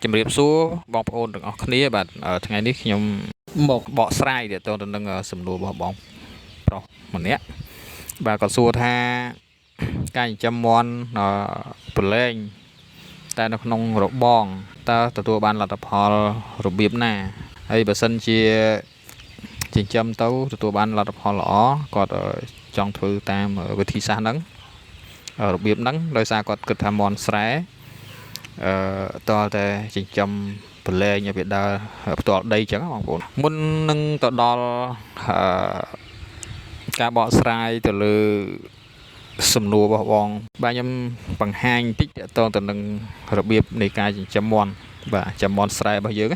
ជំរាបសួរបងប្អូនទាំងអស់គ្នាបាទថ្ងៃនេះខ្ញុំមកបកស្រាយទៅនឹងសំណួររបស់បងប្រុសម្នាក់បាទគាត់សួរថាការចិញ្ចឹមមាន់ប្រឡែងតែនៅក្នុងរបងតើទទួលបានលទ្ធផលរបៀបណាហើយបើសិនជាចិញ្ចឹមទៅទទួលបានលទ្ធផលល្អគាត់ចង់ធ្វើតាមវិធីសាស្ត្រហ្នឹងរបៀបហ្នឹងដោយសារគាត់គិតថាមាន់ស្រែតើតែចិញ្ចឹមប្រឡែងឲ្យវាដើរផ្ទាល់ដីចឹងបងប្អូនមុននឹងទៅដល់ការបកស្រាយទៅលើសំណួររបស់បងបាទខ្ញុំបង្ហាញតិចតទៅនឹងរបៀបនៃការចិញ្ចឹមមាន់បាទចិញ្ចឹមមាន់ស្រែរបស់យើង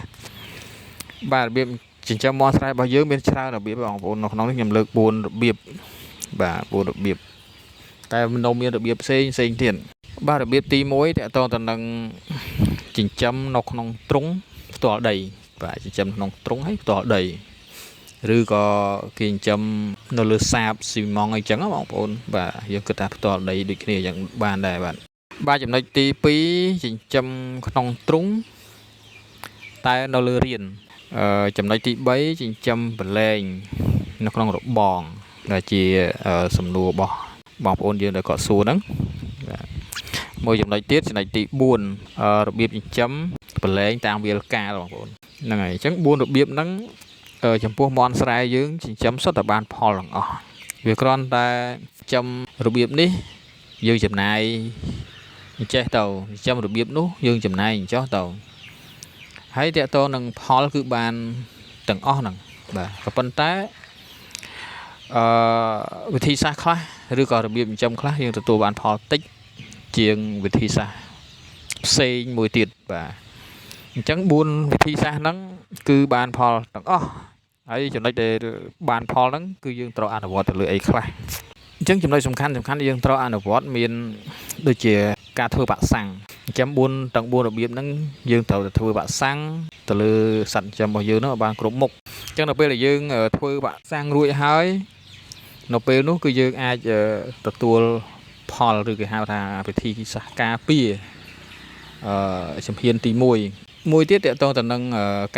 បាទរបៀបចិញ្ចឹមមាន់ស្រែរបស់យើងមានច្រើនរបៀបបងប្អូននៅក្នុងនេះខ្ញុំលើក4របៀបបាទ4របៀបតែនៅមានរបៀបផ្សេងទៀតបាទរបៀបទី1តទៅនឹងចិញ្ចឹមនៅក្នុងទ្រុងផ្ទាល់ដីបាទចិញ្ចឹមក្នុងទ្រុងហើយផ្ទាល់ដីឬក៏គេចិញ្ចឹមនៅលើសាបស៊ីម៉ងអីចឹងបងប្អូនបាទយើងគិតថាផ្ទាល់ដីដូចគ្នាយ៉ាងបានដែរបាទចំណុចទី2ចិញ្ចឹមក្នុងទ្រុងតែនៅលើរៀនចំណុចទី3ចិញ្ចឹមប្រឡែងនៅក្នុងរបងដែលជាសំណួររបស់បងប្អូនយើងដែលគាត់សួរហ្នឹងបាទមួយចំណុចទៀតចំណុចទី4របៀបចិញ្ចឹមប្រឡែងតាមវាលកាលបងប្អូនហ្នឹងហើយអញ្ចឹង4របៀបហ្នឹងចំពោះមាន់ស្រែយើងចិញ្ចឹមសុទ្ធតែបានផលទាំងអស់វាគ្រាន់តែចិញ្ចឹមរបៀបនេះយើងចំណាយចេះទៅចិញ្ចឹមរបៀបនោះយើងចំណាយចោះទៅហើយតើតើនឹងផលគឺបានទាំងអស់ហ្នឹងបាទក៏ប៉ុន្តែវិធីសាស្ត្រខ្លះឬក៏របៀបចិញ្ចឹមខ្លះយើងទទួលបានផលតិចជាងវិធីសាស្ត្រផ្សេងមួយទៀតបាទអញ្ចឹង4វិធីសាស្ត្រហ្នឹងគឺបានផលទាំងអស់ហើយចំណុចដែលបានផលហ្នឹងគឺយើងត្រូវអនុវត្តទៅលើអីខ្លះអញ្ចឹងចំណុចសំខាន់យើងត្រូវអនុវត្តមានដូចជាការធ្វើបាក់សាំងអញ្ចឹងទាំង4របៀបហ្នឹងយើងត្រូវតែធ្វើបាក់សាំងទៅលើសត្វចិញ្ចឹមរបស់យើងហ្នឹងឲ្យបានគ្រប់មុខអញ្ចឹងនៅពេលដែលយើងធ្វើបាក់សាំងរួចហើយនៅពេលនោះគឺយើងអាចទទួលផលឬគេហៅថាវិធីសាស្ត្រការពារជំហានទី1មួយទៀតតទៅនឹង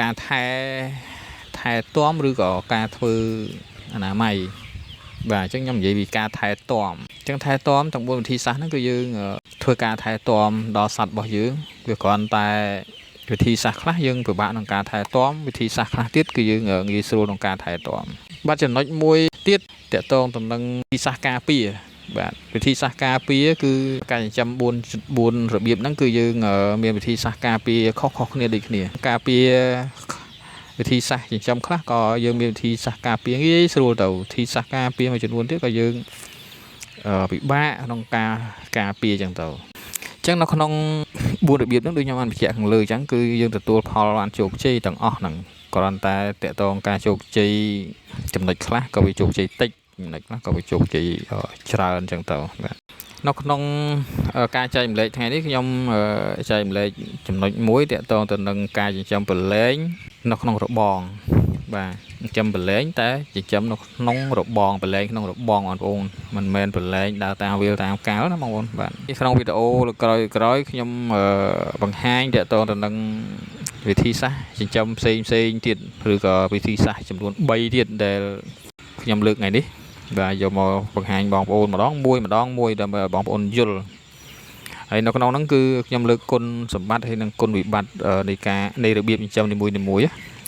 ការថែទាំឬក៏ការធ្វើអនាម័យបាទអញ្ចឹងខ្ញុំនិយាយពីការថែទាំអញ្ចឹងថែទាំទាំង4វិធីសាស្ត្រហ្នឹងគឺយើងធ្វើការថែទាំដល់សត្វរបស់យើងវាគ្រាន់តែវិធីសាស្ត្រខ្លះយើងពិបាកក្នុងការថែទាំវិធីសាស្ត្រខ្លះទៀតគឺយើងងាយស្រួលក្នុងការថែទាំបាទចំណុចមួយទៀតតទៅនឹងវិធីសាស្ត្រការពារបាទវិធីសាស្ត្រការពារគឺការចិញ្ចឹម4របៀបហ្នឹងគឺយើងមានវិធីសាស្ត្រការពារខុសគ្នាដូចគ្នាការពារវិធីសាស្ត្រចិញ្ចឹមខ្លះក៏យើងមានវិធីសាស្ត្រការពារងាយស្រួលទៅវិធីសាស្ត្រការពារមួយចំនួនទៀតក៏យើងពិបាកក្នុងការពារចឹងទៅអញ្ចឹងនៅក្នុង4របៀបហ្នឹងដូចខ្ញុំបានបញ្ជាក់ខាងលើអញ្ចឹងគឺយើងទទួលផលបានជោគជ័យទាំងអស់ហ្នឹងគ្រាន់តែតកតងការជោគជ័យចំណុចខ្លះក៏វាជោគជ័យតិចចំណុចខ្លះក៏វាជោគជ័យច្រើនអញ្ចឹងទៅបាទនៅក្នុងការចែកម្លែកថ្ងៃនេះខ្ញុំចែកម្លែកចំណុចមួយតកតងទៅនឹងការចិញ្ចឹមប្រឡែងនៅក្នុងរបងបាទចិញ្ចឹមប្រឡែងតែចិញ្ចឹមនៅក្នុងរបងប្រឡែងក្នុងរបងបងប្អូនមិនមែនប្រឡែងដើរតាមវាលតាមកាលណាបងប្អូនបាទក្នុងវីដេអូក្រោយខ្ញុំបង្ហាញតកតងទៅនឹងវិធីសាស្ត្រចិញ្ចឹមផ្សេងទៀតឬក៏វិធីសាស្ត្រចំនួន3ទៀតដែលខ្ញុំលើកថ្ងៃនេះបាទយកមកបង្ហាញបងប្អូនម្ដងមួយដើម្បីឲ្យបងប្អូនយល់ហើយនៅក្នុងហ្នឹងគឺខ្ញុំលើកគុណសម្បត្តិហើយនិងគុណវិបត្តិនៃរបៀបចិញ្ចឹមនីមួយ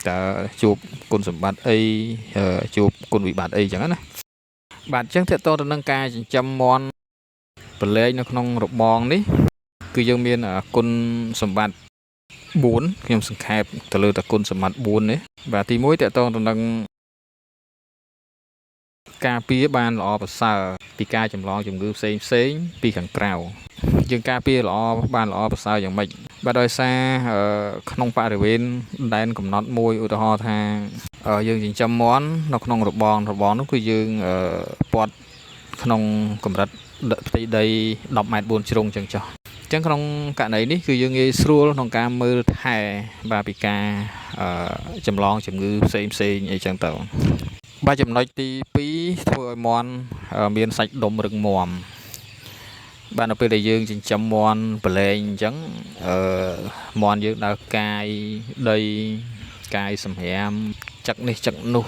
តើជួបគុណសម្បត្តិអីជួបគុណវិបត្តិអីចឹងណាបាទអញ្ចឹងតើតទៅនឹងការចិញ្ចឹមមាន់ប្រឡែងនៅក្នុងរបងនេះគឺយើងមានគុណសម្បត្តិ4ខ្ញុំសង្ខេបទៅលើតគុណសម្បត្តិ4នេះបាទទី1តើតទៅនឹងការពារបានល្អប្រសើរពីការចម្លងជំងឺផ្សេងពីខាងក្រៅយើងការពារបានល្អប្រសើរយ៉ាងម៉េចបាទដោយសារក្នុងបរិវេណដែនកំណត់មួយឧទាហរណ៍ថាយើងចិញ្ចឹមមាន់នៅក្នុងរបងនោះគឺយើងពាត់ក្នុងកម្រិតផ្ទៃដី10ម៉ែត្រ4ជ្រុងចឹងចុះអញ្ចឹងក្នុងករណីនេះគឺយើងងាយស្រួលក្នុងការមើលថែបាទពីការចម្លងជំងឺផ្សេងអីចឹងទៅបាទចំណុចទី2ធ្វើឲ្យមាន់មានសាច់ដុំរឹងមាំ bạn ở bên đây dương chỉ chấm mòn play chẳng mòn dương đã cài đây cài sầm hẻm chắc này chắc nu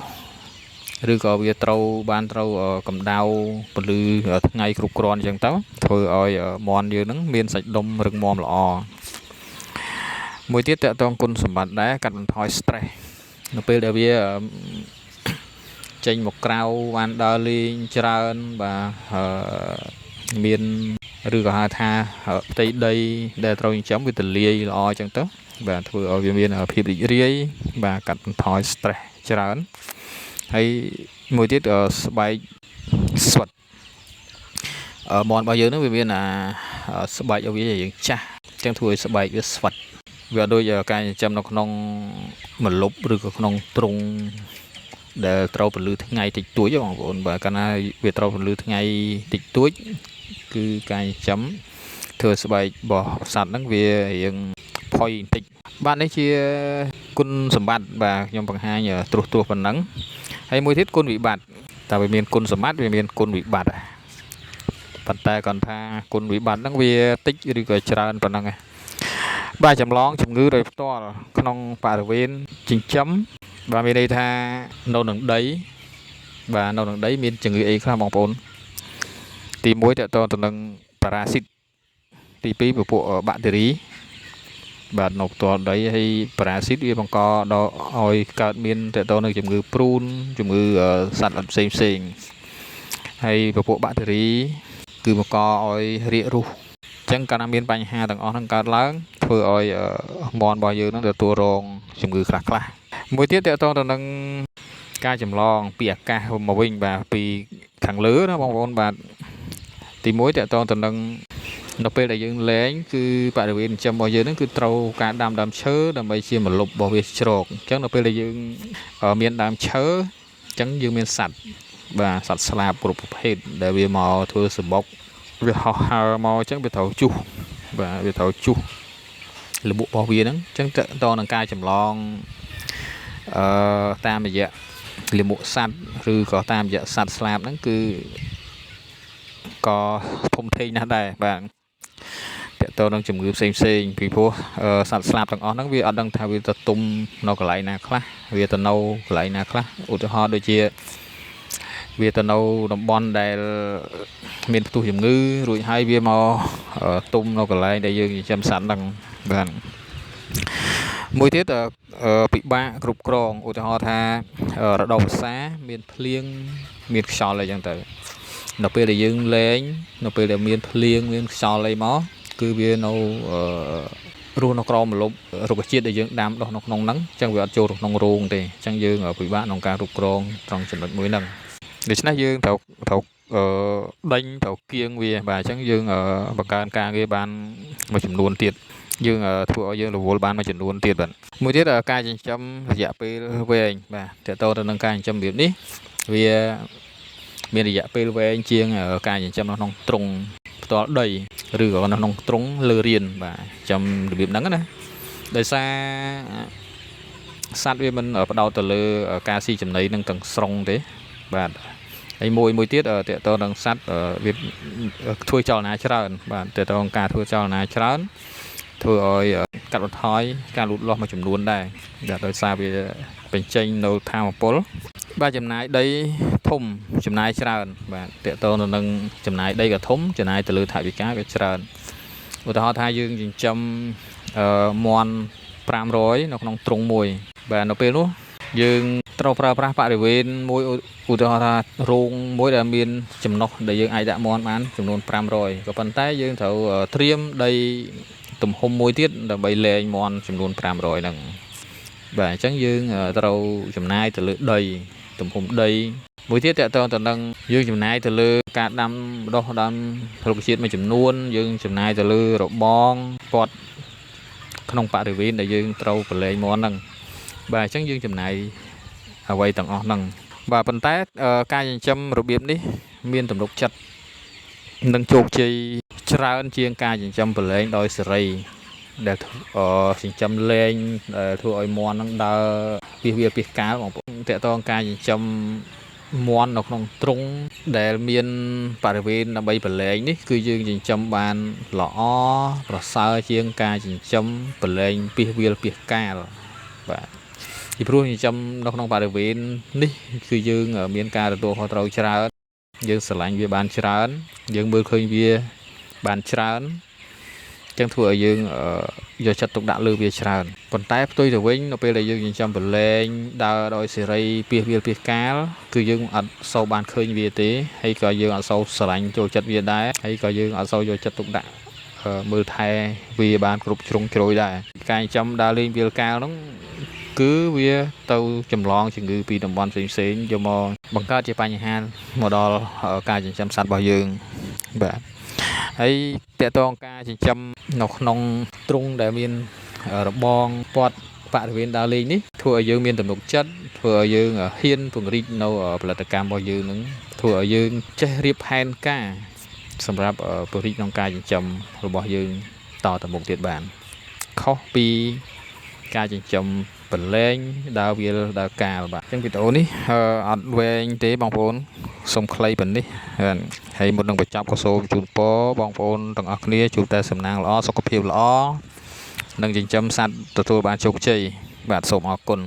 ឬក៏វាត្រូវបានត្រូវកម្ដៅពលឺថ្ងៃគ្រប់គ្រាន់អញ្ចឹងទៅធ្វើឲ្យមន់យើងហ្នឹងមានសាច់ដុំរឹងមាំល្អមួយទៀតតកតងគុណសម្បត្តិដែរកាត់បន្ថយ stress នៅពេលដែលវាចេញមកក្រៅបានដើរលេងច្រើនបាទមានឬក៏ហៅថាផ្ទៃដីដែលត្រូវចិញ្ចឹមវាទលាយល្អអញ្ចឹងទៅបាទធ្វើឲ្យវាមានភាពរីករាយបាទកាត់បន្ថយ stress ច្រើនហើយមួយទៀតស្បែកស្វិតមន់របស់យើងហ្នឹងវាមានស្បែកឲ្យវាយើងចាស់អញ្ចឹងធ្វើឲ្យស្បែកវាស្វិតវាដូចការចិញ្ចឹមនៅក្នុងម្លប់ឬក៏ក្នុងទ្រុងដែលត្រូវពន្លឺថ្ងៃតិចតួចបងប្អូនបាទកាលណាវាត្រូវពន្លឺថ្ងៃតិចតួចគឺការចិញ្ចឹមធ្វើស្បែករបស់សត្វហ្នឹងវារៀងផុយបន្តិចបាទនេះជាគុណសម្បត្តិបាទខ្ញុំបង្ហាញត្រួសប៉ុណ្ណឹងហើយមួយទៀតគុណវិបត្តិតែវាមានគុណសម្បត្តិវាមានគុណវិបត្តិប៉ុន្តែគាត់ថាគុណវិបត្តិហ្នឹងវាតិចឬក៏ច្រើនប៉ុណ្ណឹងបាទចម្លងជំងឺដោយផ្ទាល់ក្នុងបរិវេណចិញ្ចឹមបាទមានន័យថានៅនឹងដីបាទនៅនឹងដីមានជំងឺអីខ្លះបងប្អូនទី1តើតទៅនឹងប៉ារ៉ាស៊ីតទី2ពពួកបាក់តេរីបាទនៅផ្ទាល់ដីហើយប៉ារ៉ាស៊ីតវាបង្កដល់ឲ្យកើតមានតើតនឹងជំងឺព្រូនជំងឺសត្វផ្សេងហើយពពួកបាក់តេរីគឺបង្កឲ្យរាគរូសអញ្ចឹងកាលណាមានបញ្ហាទាំងអស់ហ្នឹងកើតឡើងធ្វើឲ្យមន់របស់យើងហ្នឹងទទួលរងជំងឺខ្លះមួយទៀតតើតទៅនឹងការចម្លងពីអាកាសមកវិញបាទពីខាងលើណាបងប្អូនបាទទី1តើតទៅនឹងនៅពេលដែលយើងលែងគឺបរិវេណចិញ្ចឹមរបស់យើងហ្នឹងគឺត្រូវការដាំដើមឈើដើម្បីជាម្លប់របស់វាជ្រកអញ្ចឹងនៅពេលដែលយើងមានដើមឈើអញ្ចឹងយើងមានសត្វបាទសត្វស្លាបគ្រប់ប្រភេទដែលវាមកធ្វើសបុកវាហោះហើរមកអញ្ចឹងវាត្រូវជុះបាទវាត្រូវជុះលបុករបស់វាហ្នឹងអញ្ចឹងតទៅនឹងការចម្លងតាមរយៈលាមកសត្វឬក៏តាមរយៈសត្វស្លាបហ្នឹងគឺក៏ធំធេងណាស់ដែរបាទតទៅនឹងជំងឺផ្សេងពីព្រោះសត្វស្លាបទាំងអស់ហ្នឹងវាអត់ដឹងថាវាទៅទុំនៅកន្លែងណាខ្លះវាទៅនៅកន្លែងណាខ្លះឧទាហរណ៍ដូចជាវាទៅនៅតំបន់ដែលមានផ្ទុះជំងឺរួចហើយវាមកទុំនៅកន្លែងដែលយើងចិញ្ចឹមសត្វហ្នឹងបាទមួយទៀតពិបាកគ្រប់គ្រងឧទាហរណ៍ថារដូវវស្សាមានភ្លៀងមានខ្យល់អីចឹងទៅនៅពេលដែលយើងលែងនៅពេលដែលមានភ្លៀងមានខ្យល់អីមកគឺវានៅរស់នៅក្រោមម្លប់រុក្ខជាតិដែលយើងដាំដុះនៅក្នុងហ្នឹងអញ្ចឹងវាអត់ចូលក្នុងរោងទេអញ្ចឹងយើងពិបាកក្នុងការគ្រប់គ្រងត្រង់ចំណុចមួយហ្នឹងដូច្នេះយើងត្រូវដេញត្រូវគៀងវាបាទអញ្ចឹងយើងបង្កើនការងារបានមួយចំនួនទៀតយើងធ្វើឲ្យយើងរវល់បានមួយចំនួនទៀតបាទមួយទៀតការចិញ្ចឹមរយៈពេលវែងបាទតើតទៅនឹងការចិញ្ចឹមរបៀបនេះវាមានរយៈពេលវែងជាងការចិញ្ចឹមនៅក្នុងទ្រុងផ្ទាល់ដីឬក៏នៅក្នុងទ្រុងលើរៀនបាទចំរបៀបហ្នឹងណាដោយសារសត្វវាមិនផ្ដោតទៅលើការស៊ីចំណីនឹងទាំងស្រុងទេបាទហើយមួយទៀតតើតទៅនឹងសត្វវាធ្វើចលនាច្រើនបាទតើតនឹងការធ្វើចលនាច្រើនធ្វើឲ្យកាត់បន្ថយការលូតលាស់មួយចំនួនដែរដោយសារវាបញ្ចេញនៅថាមពលបាទចំណាយដីធំចំណាយច្រើនបាទតើតទៅនឹងចំណាយដីក៏ធំចំណាយទៅលើថវិកាក៏ច្រើនឧទាហរណ៍ថាយើងចិញ្ចឹមមន់500នៅក្នុងទ្រុងមួយបាទនៅពេលនោះយើងត្រូវប្រើប្រាស់បរិវេណមួយឧទាហរណ៍ថារោងមួយដែលមានចំណុះដែលយើងអាចដាក់មន់បានចំនួន500ក៏ប៉ុន្តែយើងត្រូវត្រៀមដីទំហំមួយទៀតដើម្បីលែងមន់ចំនួន500ហ្នឹងបាទអញ្ចឹងយើងត្រូវចំណាយទៅលើដីទំហំដីមួយទៀតតើតើនឹងយើងចំណាយទៅលើការដាំដុះដើមរុក្ខជាតិមួយចំនួនយើងចំណាយទៅលើរបងព័ទ្ធក្នុងបរិវេណដែលយើងត្រូវប្រឡែងមន់ហ្នឹងបាទអញ្ចឹងយើងចំណាយអ្វីទាំងអស់ហ្នឹងបាទប៉ុន្តែការចិញ្ចឹមរបៀបនេះមានទំនុកចិត្តនិងជោគជ័យច្រើនជាងការចិញ្ចឹមប្រឡែងដោយសេរីដែលចិញ្ចឹមលែងធ្វើឲ្យមន់ហ្នឹងដើរពីកាលបងប្អូនតើតើការចិញ្ចឹម មន់នៅក្នុងទ្រុងដែលមានបរិវេណដើម្បីប្រឡែងនេះគឺយើងចិញ្ចឹមបានល្អប្រសើរជាងការចិញ្ចឹមប្រឡែងពាសវាលពាសកាលបាទពីព្រោះចិញ្ចឹមនៅក្នុងបរិវេណនេះគឺយើងមានការទទួលខុសត្រូវច្រើនយើងស្រឡាញ់វាបានច្រើនយើងមើលឃើញវាបានច្រើនចឹងធ្វើឲ្យយើងយកចិត្តទុកដាក់លើវាច្រើនប៉ុន្តែផ្ទុយទៅវិញនៅពេលដែលយើងចិញ្ចឹមប្រឡែងដើរដោយសេរីពាសវាលពាសកាលគឺយើងអត់សូវបានឃើញវាទេហើយក៏យើងអត់សូវស្រឡាញ់ចូលចិត្តវាដែរហើយក៏យើងអត់សូវយកចិត្តទុកដាក់មើលថែវាបានគ្រប់ជ្រុងជ្រោយដែរការចិញ្ចឹមដើរលេងវាលកាលហ្នឹងគឺវាទៅចម្លងជំងឺពីតំបន់ផ្សេងៗយកមកបង្កើតជាបញ្ហាមកដល់ការចិញ្ចឹមសត្វរបស់យើងបាទហើយតកតងការចិញ្ចឹមនៅក្នុងទ្រុងដែលមានរបងព័ទ្ធបរិវេណដើរលេងនេះធ្វើឲ្យយើងមានទំនុកចិត្តធ្វើឲ្យយើងហ៊ានពង្រីកនៅផលិតកម្មរបស់យើងនឹងធ្វើឲ្យយើងចេះរៀបផែនការសម្រាប់ពង្រីកក្នុងការចិញ្ចឹមរបស់យើងតទៅមុខទៀតបានខុសពីការចិញ្ចឹមប្រឡែងដើរវាលដើរកាលបាទអញ្ចឹងវីដេអូនេះអត់វែងទេបងប្អូនសូមខ្លីប៉ុណ្នេះហើយមុននឹងបញ្ចប់ក៏សូមជូនពរបងប្អូនទាំងអស់គ្នាជួបតែសំណាងល្អសុខភាពល្អនិងចិញ្ចឹមសត្វទទួលបានជោគជ័យបាទសូមអរគុណ